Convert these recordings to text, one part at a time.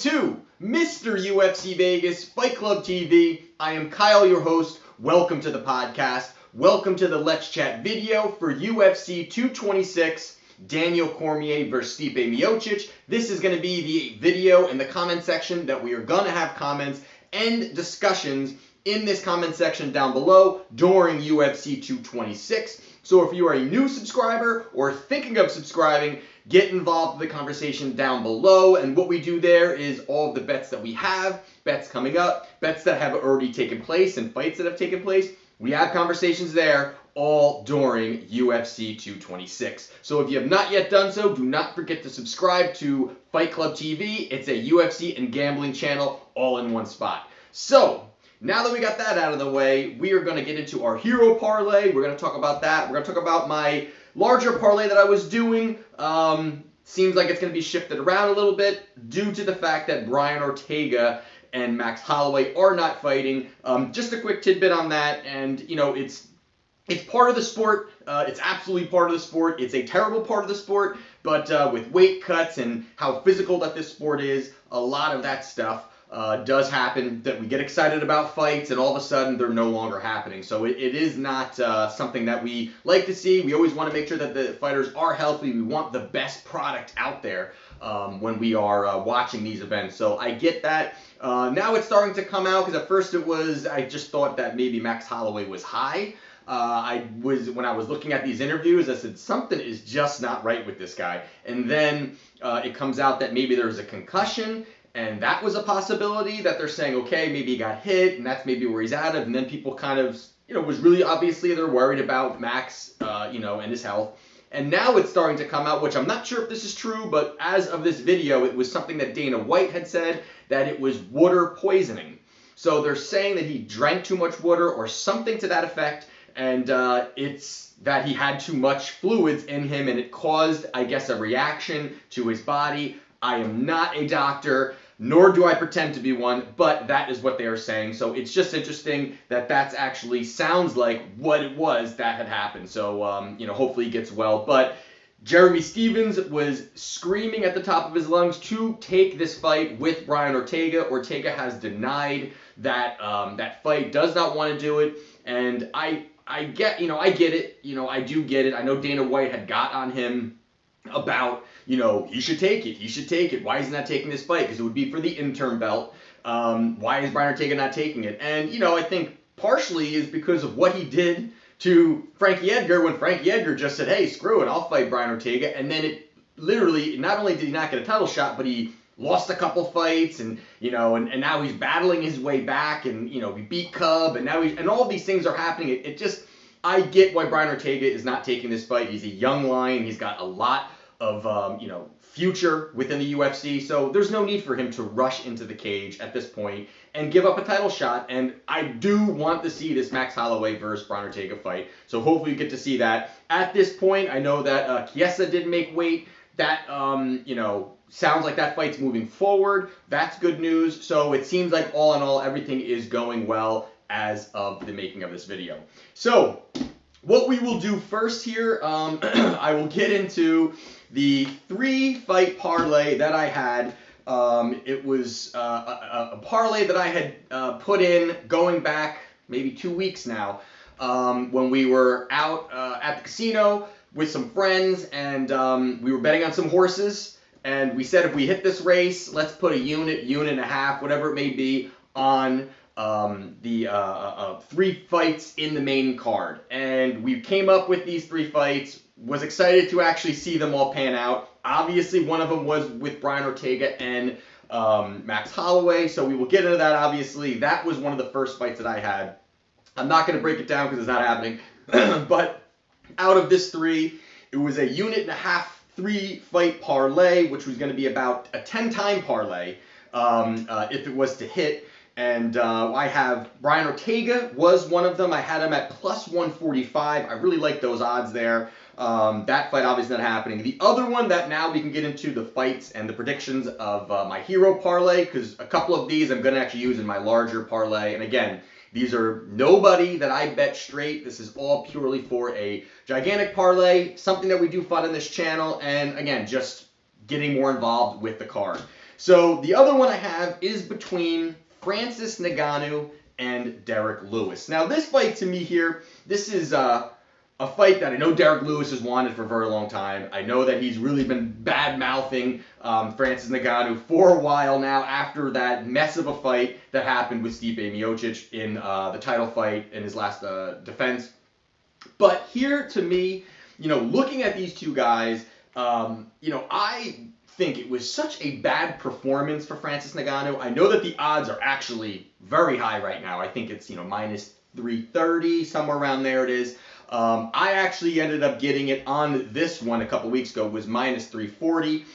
to Mr. UFC Vegas Fight Club TV. I am Kyle, your host. Welcome to the podcast. Welcome to the Let's Chat video for UFC 226, Daniel Cormier versus Stipe Miocic. This is going to be the video in the comment section that we are going to have comments and discussions in this comment section down below during UFC 226. So if you are a new subscriber or thinking of subscribing, get involved in the conversation down below. And what we do there is all of the bets that we have, bets coming up, bets that have already taken place, and fights that have taken place. We have conversations there all during UFC 226. So if you have not yet done so, do not forget to subscribe to Fight Club TV. It's a UFC and gambling channel all in one spot. So now that we got that out of the way, we are going to get into our hero parlay. We're going to talk about that. We're going to talk about my larger parlay that I was doing. Seems like it's going to be shifted around a little bit due to the fact that Brian Ortega and Max Holloway are not fighting. Just a quick tidbit on that, and you know, it's part of the sport. It's absolutely part of the sport. It's a terrible part of the sport, but with weight cuts and how physical that this sport is, a lot of that stuff does happen, that we get excited about fights and all of a sudden they're no longer happening. So it is not something that we like to see. We always want to make sure that the fighters are healthy. We want the best product out there when we are watching these events. So I get that. Now it's starting to come out, because at first I just thought that maybe Max Holloway was high. When I was looking at these interviews, I said something is just not right with this guy. And then it comes out that maybe there was a concussion. And that was a possibility, that they're saying, okay, maybe he got hit, and that's maybe where he's out of. And then people kind of, was really obviously they're worried about Max, and his health. And now it's starting to come out, which I'm not sure if this is true, but as of this video, it was something that Dana White had said, that it was water poisoning. So they're saying that he drank too much water or something to that effect, and it's that he had too much fluids in him, and it caused, I guess, a reaction to his body. I am not a doctor, nor do I pretend to be one, but that is what they are saying. So it's just interesting that that's actually sounds like what it was that had happened. So, hopefully he gets well. But Jeremy Stephens was screaming at the top of his lungs to take this fight with Brian Ortega. Ortega has denied that that fight, does not want to do it. And I get it. I do get it. I know Dana White had got on him about, he should take it. He should take it. Why is he not taking this fight? Because it would be for the interim belt. Why is Brian Ortega not taking it? And, I think partially is because of what he did to Frankie Edgar, when Frankie Edgar just said, hey, screw it, I'll fight Brian Ortega. And then it literally, not only did he not get a title shot, but he lost a couple fights, and and now he's battling his way back, and he beat Cub, and now and all these things are happening. It just, I get why Brian Ortega is not taking this fight. He's a young lion. He's got a lot of future within the UFC, so there's no need for him to rush into the cage at this point and give up a title shot. And I do want to see this Max Holloway versus Brian Ortega fight, so hopefully you get to see that. At this point, I know that Chiesa did make weight. That sounds like that fight's moving forward. That's good news. So it seems like all in all, everything is going well as of the making of this video. So what we will do first here, I will get into the 3-fight parlay that I had. It was a parlay that I had put in going back maybe 2 weeks now, when we were out at the casino with some friends, and we were betting on some horses. And we said, if we hit this race, let's put a unit and a half, whatever it may be, on the 3 fights in the main card. And we came up with these 3 fights, was excited to actually see them all pan out. Obviously, one of them was with Brian Ortega and Max Holloway, so we will get into that. Obviously, that was one of the first fights that I had. I'm not going to break it down because it's not happening. But out of this 3, it was a unit and a half 3-fight parlay, which was going to be about a 10-time parlay if it was to hit. And I have Brian Ortega was one of them. I had him at plus 145. I really like those odds there. That fight obviously not happening. The other one that now we can get into the fights and the predictions of my hero parlay, because a couple of these I'm going to actually use in my larger parlay. And again, these are nobody that I bet straight. This is all purely for a gigantic parlay, something that we do fun on this channel, and again, just getting more involved with the card. So the other one I have is between Francis Ngannou and Derrick Lewis. Now this fight to me here, this is a fight that I know Derrick Lewis has wanted for a very long time. I know that he's really been bad-mouthing Francis Ngannou for a while now after that mess of a fight that happened with Stipe Miocic in the title fight in his last defense. But here, to me, looking at these two guys, I think it was such a bad performance for Francis Ngannou. I know that the odds are actually very high right now. I think it's, minus 330, somewhere around there it is. I actually ended up getting it on this one a couple weeks ago. It was minus 340.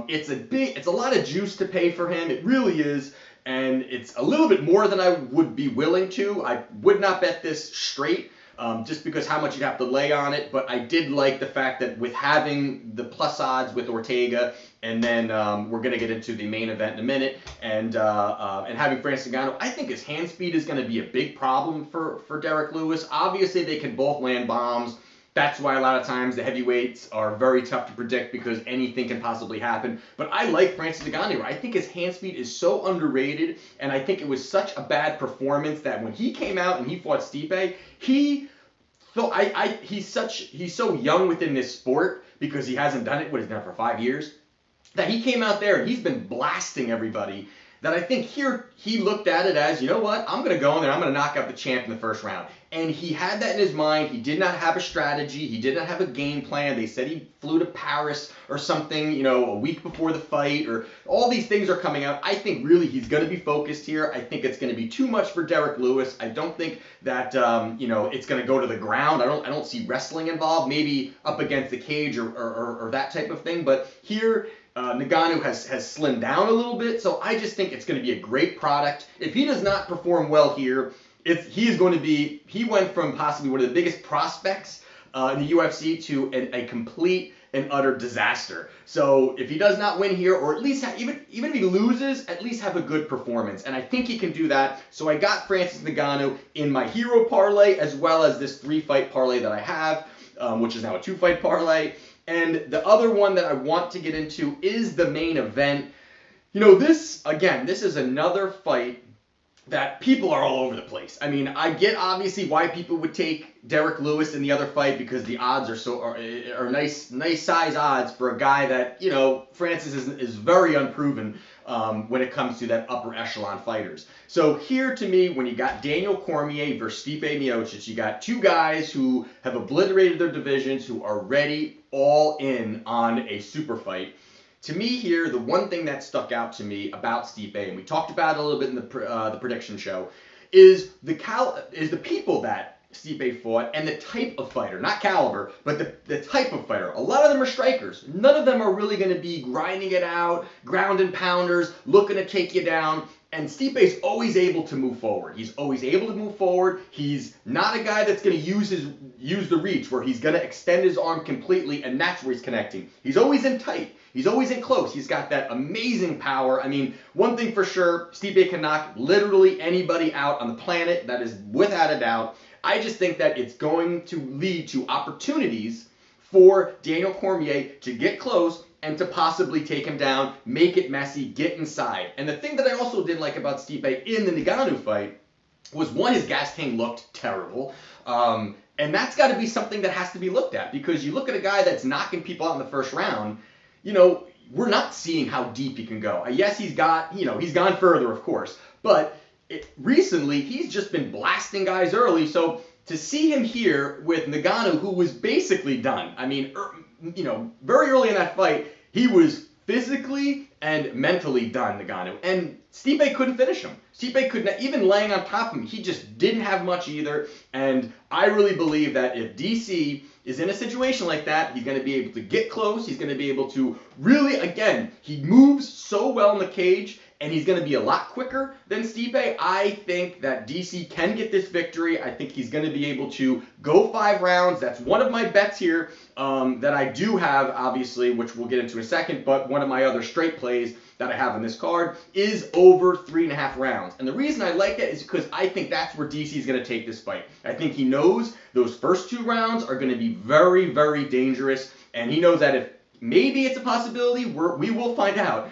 It's a lot of juice to pay for him. It really is. And it's a little bit more than I would be willing to. I would not bet this straight. Just because how much you'd have to lay on it, but I did like the fact that with having the plus odds with Ortega, and then we're going to get into the main event in a minute, and having Francis Ngannou, I think his hand speed is going to be a big problem for Derrick Lewis. Obviously, they can both land bombs. That's why a lot of times the heavyweights are very tough to predict because anything can possibly happen. But I like Francis Ngannou. I think his hand speed is so underrated, and I think it was such a bad performance that when he came out and he fought Stipe, he's so young within this sport because he hasn't done it, what he's done for 5 years, that he came out there and he's been blasting everybody. That I think here he looked at it as, you know what, I'm going to go in there, I'm going to knock out the champ in the first round. And he had that in his mind. He did not have a strategy. He did not have a game plan. They said he flew to Paris or something, a week before the fight, or all these things are coming out. I think really he's going to be focused here. I think it's going to be too much for Derrick Lewis. I don't think that, it's going to go to the ground. I don't see wrestling involved, maybe up against the cage or that type of thing. But here, Ngannou has slimmed down a little bit, so I just think it's going to be a great product. If he does not perform well here, he went from possibly one of the biggest prospects in the UFC to a complete and utter disaster. So if he does not win here, or at least even if he loses, at least have a good performance. And I think he can do that. So I got Francis Ngannou in my hero parlay, as well as this 3-fight parlay that I have, which is now a 2-fight parlay. And the other one that I want to get into is the main event. This is another fight that people are all over the place. I mean, I get obviously why people would take Derrick Lewis in the other fight because the odds are nice size odds for a guy that, Francis is very unproven when it comes to that upper echelon fighters. So here to me, when you got Daniel Cormier versus Stipe Miocic, you got two guys who have obliterated their divisions, who are ready all in on a super fight. To me here, the one thing that stuck out to me about Stipe, and we talked about it a little bit in the prediction show, is the people that Stipe fought and the type of fighter, not caliber, but the type of fighter. A lot of them are strikers. None of them are really going to be grinding it out, ground and pounders, looking to take you down. And Stipe's always able to move forward. He's always able to move forward. He's not a guy that's going to use the reach where he's going to extend his arm completely, and that's where he's connecting. He's always in tight. He's always in close. He's got that amazing power. I mean, one thing for sure, Stipe can knock literally anybody out on the planet. That is without a doubt. I just think that it's going to lead to opportunities for Daniel Cormier to get close and to possibly take him down, make it messy, get inside. And the thing that I also did like about Stipe in the Ngannou fight was, one, his gas tank looked terrible. And that's got to be something that has to be looked at, because you look at a guy that's knocking people out in the first round, we're not seeing how deep he can go. Yes, he's gone further, of course, but recently he's just been blasting guys early. So to see him here with Ngannou, who was basically done, I mean, very early in that fight, he was physically and mentally done, Ngannou. And Stipe couldn't finish him. Stipe could not, even laying on top of him, he just didn't have much either. And I really believe that if DC is in a situation like that, he's going to be able to get close. He's going to be able to really, again, he moves so well in the cage, and he's going to be a lot quicker than Stipe. I think that DC can get this victory. I think he's going to be able to go 5 rounds. That's one of my bets here that I do have, obviously, which we'll get into in a second. But one of my other straight plays that I have on this card is over 3.5 rounds. And the reason I like that is because I think that's where DC is going to take this fight. I think he knows those first 2 rounds are going to be very, very dangerous. And he knows that if maybe it's a possibility. We will find out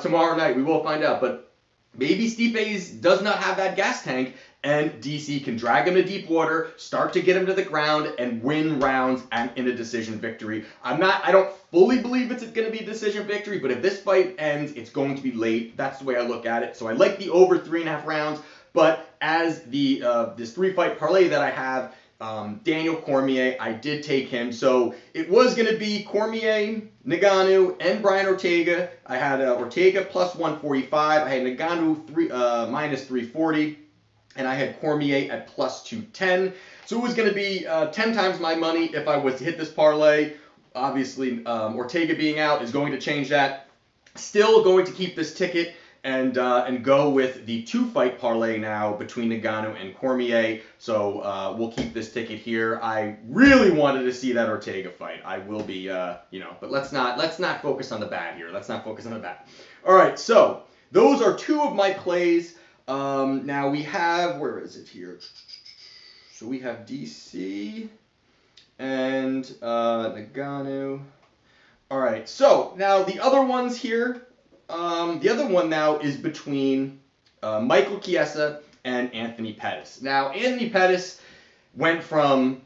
tomorrow night. We will find out. But maybe Stipe does not have that gas tank, and DC can drag him to deep water, start to get him to the ground, and win rounds in a decision victory. I don't fully believe it's going to be a decision victory, but if this fight ends, it's going to be late. That's the way I look at it. So I like the over 3.5 rounds. But as the this 3-fight parlay that I have, Daniel Cormier, I did take him. So it was going to be Cormier, Ngannou, and Brian Ortega. I had Ortega plus 145. I had Ngannou minus 340. And I had Cormier at plus 210. So it was going to be 10 times my money if I was to hit this parlay. Obviously, Ortega being out is going to change that. Still going to keep this ticket and go with the 2-fight parlay now between Ngannou and Cormier. So we'll keep this ticket here. I really wanted to see that Ortega fight. I will be, but let's not focus on the bad here. Let's not focus on the bad. All right, so those are 2 of my plays. Now we have, where is it here? So we have DC and Ngannou. All right, so now the other ones here, the other one now is between Michael Chiesa and Anthony Pettis. Now, Anthony Pettis went from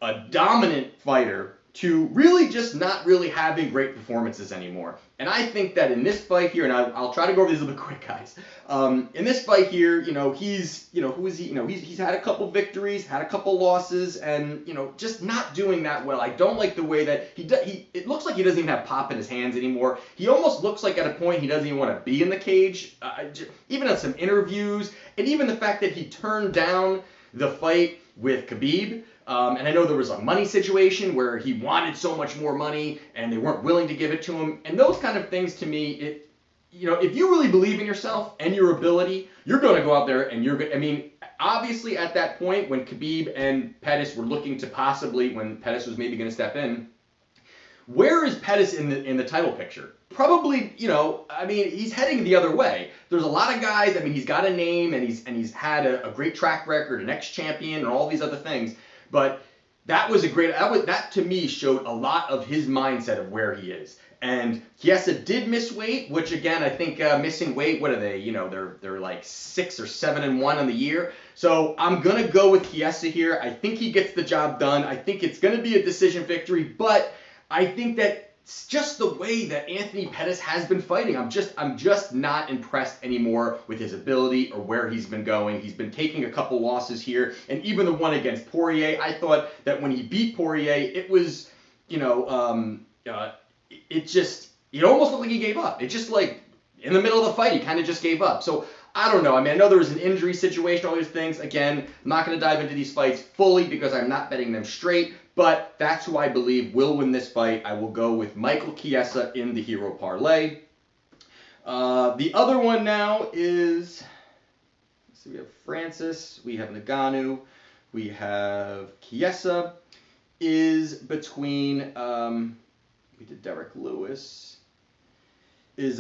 a dominant fighter to really just not really having great performances anymore. And I think that in this fight here, and I'll try to go over these a little bit quick, guys. In this fight here, he's had a couple victories, had a couple losses, and, just not doing that well. I don't like the way that it looks like he doesn't even have pop in his hands anymore. He almost looks like at a point he doesn't even want to be in the cage. Even at some interviews, and even the fact that he turned down the fight with Khabib. And I know there was a money situation where he wanted so much more money and they weren't willing to give it to him. And those kind of things, to me, if you really believe in yourself and your ability, you're going to go out there and you're going to, obviously at that point when Khabib and Pettis were looking to possibly, when Pettis was maybe going to step in, where is Pettis in the title picture? Probably, he's heading the other way. There's a lot of guys, he's got a name and he's had a great track record, an ex-champion and all these other things. But that to me showed a lot of his mindset of where he is. And Chiesa did miss weight, which again, I think missing weight, what are they? They're like 6 or 7-1 on the year. So I'm going to go with Chiesa here. I think he gets the job done. I think it's going to be a decision victory, but I think that it's just the way that Anthony Pettis has been fighting. I'm just not impressed anymore with his ability or where he's been going. He's been taking a couple losses here, and even the one against Poirier, I thought that when he beat Poirier, it was, it almost looked like he gave up. It just like in the middle of the fight, he kind of just gave up. So I don't know. I know there was an injury situation, all these things. Again, I'm not going to dive into these fights fully because I'm not betting them straight. But that's who I believe will win this fight. I will go with Michael Chiesa in the Hero Parlay. The other one now is, we have Francis, we have Ngannou, we have Chiesa, is between, we did Derrick Lewis, is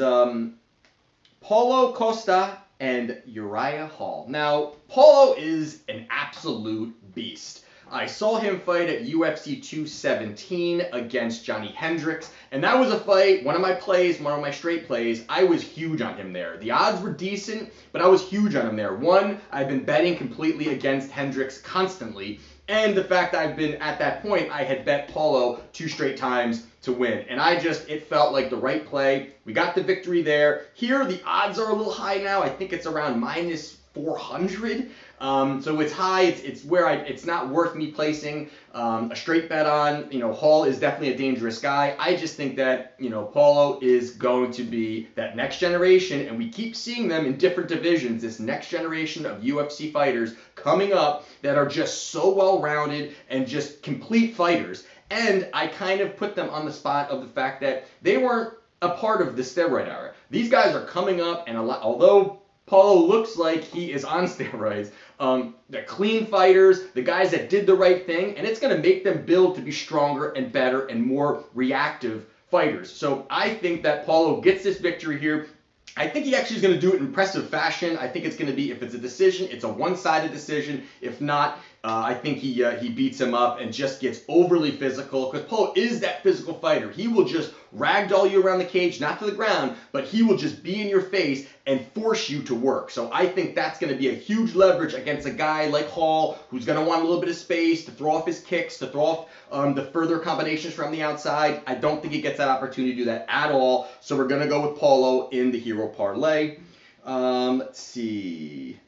Paulo, Costa, and Uriah Hall. Now, Paulo is an absolute beast. I saw him fight at UFC 217 against Johnny Hendricks, and that was a fight, one of my straight plays. I was huge on him there. The odds were decent, but I was huge on him there. One, I've been betting completely against Hendricks constantly, and the fact that I've been, at that point, I had bet Paulo 2 straight times to win. And it felt like the right play. We got the victory there. Here, the odds are a little high now. I think it's around minus 400. So it's high. It's where it's not worth me placing a straight bet on. Hall is definitely a dangerous guy. I just think that, Paulo is going to be that next generation, and we keep seeing them in different divisions, this next generation of UFC fighters coming up that are just so well-rounded and just complete fighters. And I kind of put them on the spot of the fact that they weren't a part of the steroid era. These guys are coming up, and although Paulo looks like he is on steroids, they're clean fighters, the guys that did the right thing, and it's going to make them build to be stronger and better and more reactive fighters. So I think that Paulo gets this victory here. I think he actually is going to do it in impressive fashion. I think it's going to be, if it's a decision, it's a one-sided decision. If not, I think he beats him up and just gets overly physical, because Paulo is that physical fighter. He will just ragdoll you around the cage, not to the ground, but he will just be in your face and force you to work. So I think that's going to be a huge leverage against a guy like Hall, who's going to want a little bit of space to throw off his kicks, to throw off the further combinations from the outside. I don't think he gets that opportunity to do that at all. So we're going to go with Paulo in the hero parlay. Let's see.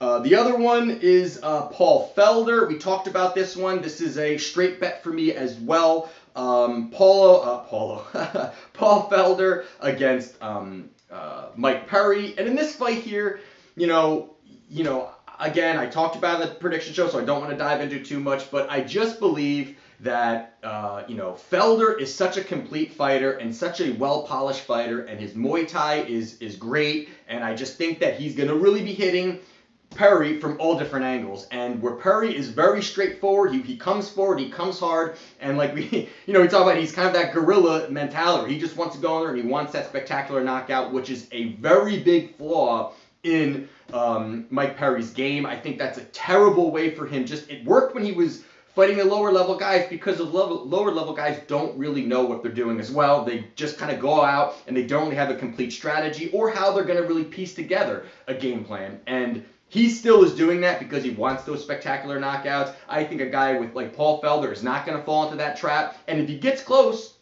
The other one is Paul Felder. We talked about this one. This is a straight bet for me as well. Paul Felder against Mike Perry. And in this fight here, again, I talked about it in the prediction show, so I don't want to dive into too much, but I just believe that, Felder is such a complete fighter and such a well-polished fighter, and his Muay Thai is great, and I just think that he's going to really be hitting Perry from all different angles. And where Perry is very straightforward, he comes forward, he comes hard, and like we talk about, he's kind of that guerrilla mentality. He just wants to go in there and he wants that spectacular knockout, which is a very big flaw in Mike Perry's game. I think that's a terrible way for him. It worked when he was fighting the lower level guys, because the lower level guys don't really know what they're doing as well. They just kind of go out and they don't really have a complete strategy or how they're going to really piece together a game plan. And he still is doing that because he wants those spectacular knockouts. I think a guy with like Paul Felder is not going to fall into that trap. And if he gets close,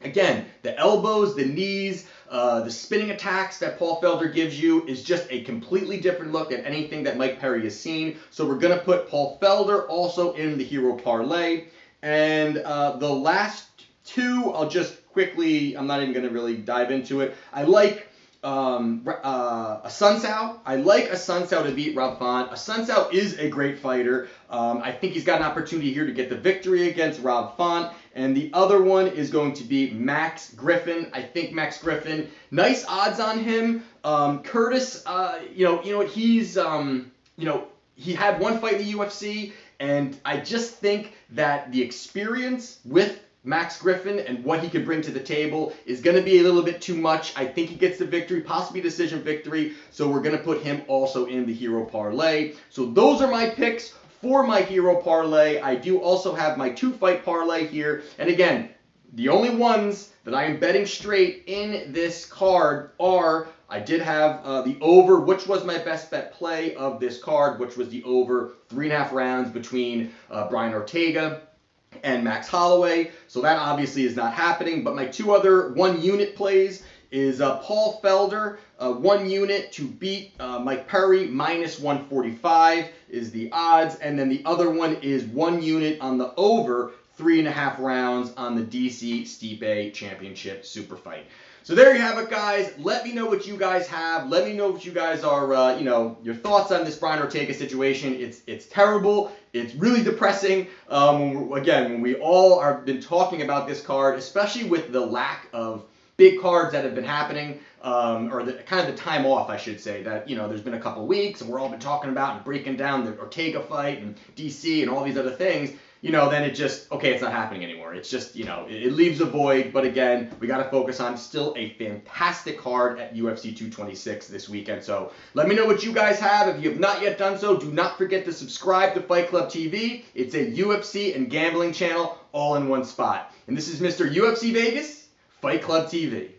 again, the elbows, the knees, the spinning attacks that Paul Felder gives you is just a completely different look at anything that Mike Perry has seen. So we're going to put Paul Felder also in the hero parlay. And the last two, I'll just quickly, I'm not even going to really dive into it. I like a Sun Sao. I like a Sun Sao to beat Rob Font. A Sun Sao is a great fighter. I think he's got an opportunity here to get the victory against Rob Font. And the other one is going to be Max Griffin. I think Max Griffin, nice odds on him. Curtis, he's, he had one fight in the UFC, and I just think that the experience with Max Griffin and what he could bring to the table is going to be a little bit too much. I think he gets the victory, possibly decision victory, so we're going to put him also in the hero parlay. So those are my picks for my hero parlay. I do also have my 2-fight parlay here, and again, the only ones that I am betting straight in this card are, I did have the over, which was my best bet play of this card, which was the over 3.5 rounds between Brian Ortega and Max Holloway. So that obviously is not happening. But my 2 other 1-unit plays is Paul Felder, 1 unit to beat Mike Perry, -145 is the odds. And then the other one is 1 unit on the over 3.5 rounds on the DC Stipe Championship Super Fight. So there you have it, guys. Let me know what you guys have. Let me know what you guys are, your thoughts on this Brian Ortega situation. It's terrible. It's really depressing. When we all have been talking about this card, especially with the lack of big cards that have been happening, or the kind of the time off, I should say, that, there's been a couple weeks and we're all been talking about and breaking down the Ortega fight and DC and all these other things. Then it just, okay, it's not happening anymore. It's just, it leaves a void. But again, we got to focus on still a fantastic card at UFC 226 this weekend. So let me know what you guys have. If you have not yet done so, do not forget to subscribe to Fight Club TV. It's a UFC and gambling channel all in one spot. And this is Mr. UFC Vegas, Fight Club TV.